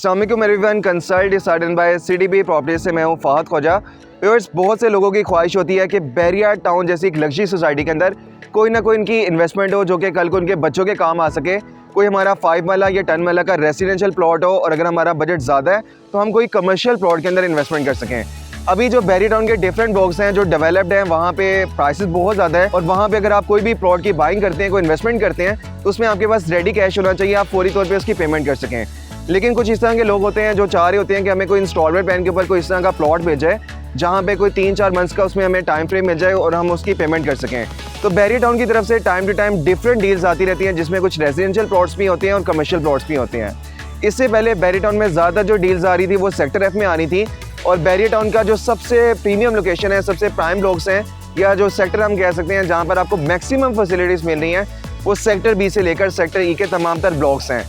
अस्सलाम वालेकुम everyone, consult decided by CDB property से मैं हूं फ़ाहद ख्वाजा। व्यूअर्स, बहुत से लोगों की ख्वाहिश होती है कि बैरियर टाउन जैसी एक लग्जरी सोसाइटी के अंदर कोई ना कोई इनकी इन्वेस्टमेंट हो जो कि कल को उनके बच्चों के काम आ सके। कोई हमारा 5 मरला या 10 मरला का रेसिडेंशियल प्लॉट हो और अगर हमारा बजट ज़्यादा है तो हम कोई कमर्शियल प्लॉट के अंदर इन्वेस्टमेंट कर सकें। अभी जो बैरियर टाउन के डिफरेंट ब्लॉक्स हैं जो डेवलप्ड हैं, वहाँ पे प्राइसेस बहुत ज़्यादा है और वहाँ पे अगर आप कोई भी प्लॉट की बाइंग करते हैं, कोई इन्वेस्टमेंट करते हैं तो उसमें आपके पास रेडी कैश होना चाहिए, आप फौरी तौर पे उसकी पेमेंट कर सकें। लेकिन कुछ इस तरह के लोग होते हैं जो चाह रहे होते हैं कि हमें कोई इंस्टॉलमेंट प्लान के ऊपर कोई इस तरह का प्लॉट मिल जाए जहाँ पे कोई 3-4 मंथ्स का उसमें हमें टाइम फ्रेम मिल जाए और हम उसकी पेमेंट कर सकें। तो बैरियर टाउन की तरफ से time to time different deals आती रहती हैं जिसमें कुछ रेजिडेंशियल प्लॉट्स भी होते हैं और कमर्शियल प्लॉट्स भी होते हैं। इससे पहले बैरियर टाउन में ज़्यादा जो डील्स आ रही थी वो सेक्टर F में आनी थी और बैरियर टाउन का जो सबसे प्रीमियम लोकेशन है, सबसे प्राइम ब्लॉक्स हैं या जो सेक्टर हम कह सकते हैं जहाँ पर आपको मैक्सिमम फैसिलिटीज़ मिल रही हैं, वो सेक्टर B से लेकर सेक्टर E के तमाम तर ब्लॉक्स हैं।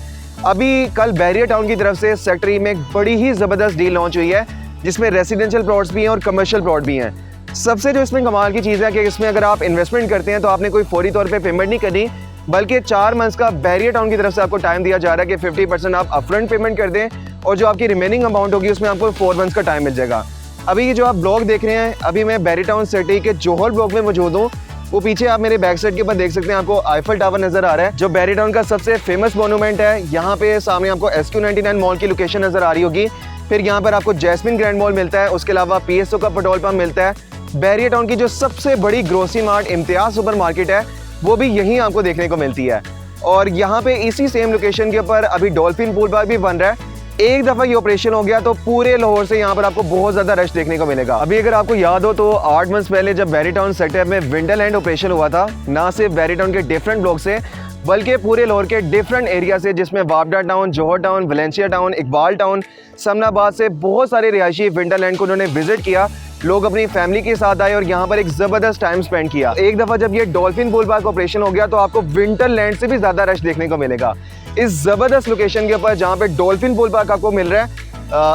अभी कल बैरियर टाउन की तरफ से सेक्टर E में एक बड़ी ही ज़बरदस्त डील लॉन्च हुई है जिसमें रेसिडेंशियल प्लॉट्स भी हैं और कमर्शियल प्लॉट भी हैं। सबसे जो इसमें कमाल की चीज़ है कि इसमें अगर आप इन्वेस्टमेंट करते हैं तो आपने कोई फौरी तौर पे पेमेंट नहीं करनी, बल्कि 4 मंथ्स का बैरियर टाउन की तरफ से आपको टाइम दिया जा रहा है कि 50% आप अपफ्रंट पेमेंट कर दें और जो आपकी रिमेनिंग अमाउंट होगी उसमें आपको 4 मंथ्स का टाइम मिल जाएगा। अभी ये जो आप ब्लॉक देख रहे हैं, अभी मैं बैरियर टाउन सिटी के जोहर ब्लॉक में मौजूद हूँ। वो पीछे आप मेरे बैक साइड के ऊपर देख सकते हैं, आपको आईफल टावर नजर आ रहा है जो बैरियर टाउन का सबसे फेमस मोनूमेंट है। यहाँ पे सामने आपको SQ99 मॉल की लोकेशन नजर आ रही होगी। फिर यहाँ पर आपको जैस्मिन ग्रैंड मॉल मिलता है, उसके अलावा PSO का पेट्रोल पंप मिलता है। बैरियर टाउन की जो सबसे बड़ी grocery mart Imtiaz super market है वो भी यहीं आपको देखने को मिलती है। और यहाँ पे इसी सेम लोकेशन के ऊपर अभी डॉल्फिन पूल पार्क भी बन रहा है। एक दफ़ा ये ऑपरेशन हो गया तो पूरे लाहौर से यहाँ पर आपको बहुत ज़्यादा रश देखने को मिलेगा। अभी अगर आपको याद हो तो 8 मंथ्स पहले जब बैरियर टाउन सेक्टर में विंडरलैंड ऑपरेशन हुआ था, ना सिर्फ बैरियर टाउन के डिफरेंट ब्लॉक से बल्कि पूरे लाहौर के डिफरेंट एरिया से, जिसमें वापडा town, Johar town, Valencia town, Iqbal town, Samanabad से बहुत सारे रिहायशी विंडरलैंड को उन्होंने विजिट किया। लोग अपनी फैमिली के साथ आए और यहाँ पर एक ज़बरदस्त टाइम स्पेंड किया। एक दफ़ा जब ये डॉल्फिन पूल पार्क ऑपरेशन हो गया तो आपको विंटरलैंड से भी ज़्यादा रश देखने को मिलेगा इस ज़बरदस्त लोकेशन के ऊपर जहाँ पे डॉल्फिन पूल पार्क आपको मिल रहा है,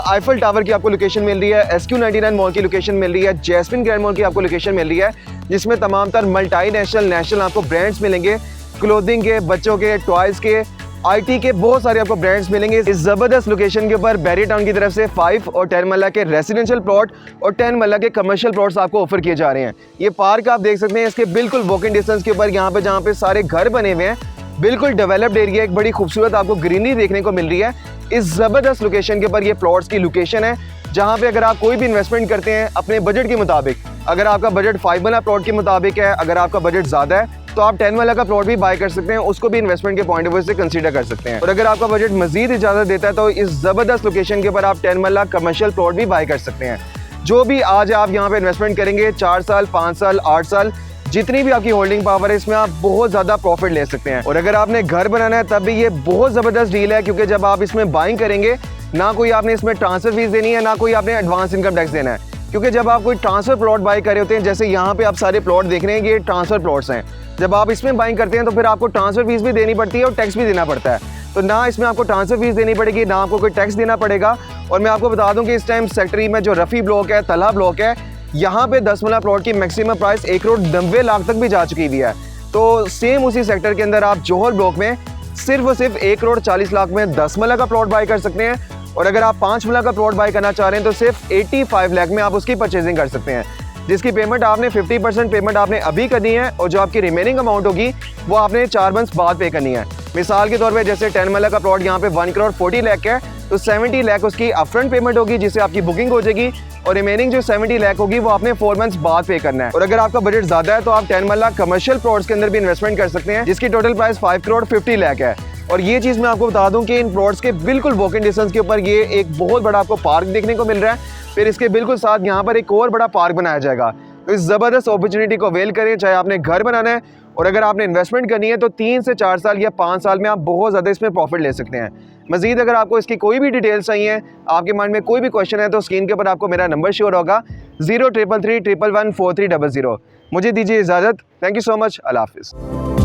आईफल टावर की आपको लोकेशन मिल रही है, SQ99 मॉल की लोकेशन मिल रही है, जैस्मिन ग्रैंड मॉल की आपको लोकेशन मिल रही है, जिसमें तमाम तर मल्टीनेशनल नेशनल आपको ब्रांड्स मिलेंगे, क्लोथिंग के, बच्चों के, टॉयज़ के, IT के बहुत सारे आपको ब्रांड्स मिलेंगे। इस ज़बरदस्त लोकेशन के ऊपर बैरियर टाउन की तरफ से 5 और 10 मरला के रेसिडेंशियल प्लॉट और 10 मरला के कमर्शियल प्लॉट्स आपको ऑफर किए जा रहे हैं। ये पार्क आप देख सकते हैं, इसके बिल्कुल वॉकिंग डिस्टेंस के ऊपर यहाँ पे जहाँ पे सारे घर बने हुए हैं, बिल्कुल डेवलप्ड एरिया, एक बड़ी खूबसूरत आपको ग्रीनरी देखने को मिल रही है। इस ज़बरदस्त लोकेशन के ऊपर ये प्लॉट्स की लोकेशन है जहाँ पे अगर आप कोई भी इन्वेस्टमेंट करते हैं अपने बजट के मुताबिक, अगर आपका बजट 5 मरला प्लॉट के मुताबिक है, अगर आपका बजट ज़्यादा है तो आप 10 मरला का प्लॉट भी बाय कर सकते हैं, उसको भी इन्वेस्टमेंट के पॉइंट ऑफ व्यू से कंसीडर कर सकते हैं। और अगर आपका बजट मजीद इजाज़त देता है तो इस ज़बरदस्त लोकेशन के ऊपर आप 10 मरला कमर्शियल प्लॉट भी बाय कर सकते हैं। जो भी आज आप यहाँ पे इन्वेस्टमेंट करेंगे, 4 साल, 5 साल, 8 साल, जितनी भी आपकी होल्डिंग पावर है, इसमें आप बहुत ज़्यादा प्रॉफिट ले सकते हैं। और अगर आपने घर बनाना है तब भी ये बहुत ज़बरदस्त डील है, क्योंकि जब आप इसमें बाइंग करेंगे ना कोई आपने इसमें ट्रांसफर फीस देनी है, ना कोई आपने एडवांस इनकम टैक्स देना है। क्योंकि जब आप कोई ट्रांसफर प्लॉट बाई कर रहे होते हैं, जैसे यहाँ पे आप सारे प्लॉट देख रहे हैं, ये ट्रांसफर प्लॉट्स हैं, जब आप इसमें बाइंग करते हैं तो फिर आपको ट्रांसफर फीस भी देनी पड़ती है और टैक्स भी देना पड़ता है। तो ना इसमें आपको ट्रांसफर फीस देनी पड़ेगी, ना आपको कोई टैक्स देना पड़ेगा। और मैं आपको बता दूं कि इस टाइम सेक्टर E में जो रफ़ी ब्लॉक है, तला ब्लॉक है, यहाँ पे 10 मरला प्लॉट की मैक्सिमम प्राइस 1,90,00,000 तक भी जा चुकी हुई है। तो सेम उसी सेक्टर के अंदर आप जोहर ब्लॉक में सिर्फ और सिर्फ 1,40,00,000 में 10 मरला का प्लॉट बाई कर सकते हैं। और अगर आप 5 मरला का प्लॉट बाई करना चाह रहे हैं तो सिर्फ 85 लाख में आप उसकी परचेजिंग कर सकते हैं, जिसकी पेमेंट आपने 50% पेमेंट आपने अभी करनी है और जो आपकी रिमेनिंग अमाउंट होगी वो आपने 4 मंथ्स बाद पे करनी है। मिसाल के तौर पे जैसे 10 मरला का प्लॉट यहाँ पे 1,40,00,000 है तो 70 लाख उसकी अपफ्रंट पेमेंट होगी जिससे आपकी बुकिंग हो जाएगी और रिमेनिंग जो 70 लाख होगी वो आपने 4 मंथ्स बाद पे करना है। और अगर आपका बजट ज़्यादा है तो आप 10 मरला कमर्शियल प्लॉट्स के अंदर भी इन्वेस्टमेंट कर सकते हैं, जिसकी टोटल प्राइस 5,50,00,000 है। और ये चीज़ मैं आपको बता दूं कि इन प्लॉट्स के बिल्कुल वॉकिंग डिस्टेंस के ऊपर ये एक बहुत बड़ा आपको पार्क देखने को मिल रहा है। फिर इसके बिल्कुल साथ यहाँ पर एक और बड़ा पार्क बनाया जाएगा। तो इस ज़बरदस्त अपॉर्चुनिटी को अवेल करें, चाहे आपने घर बनाना है और अगर आपने इन्वेस्टमेंट करनी है तो 3 से 4 साल या 5 साल में आप बहुत ज़्यादा इसमें प्रॉफिट ले सकते हैं। मज़ीद अगर आपको इसकी कोई भी डिटेल्स चाहिए, आपके माइंड में कोई भी क्वेश्चन है तो स्क्रीन के ऊपर आपको मेरा नंबर शो होगा 0333 111 4300। मुझे दीजिए इजाज़त। Thank you so much. Allah हाफिज़।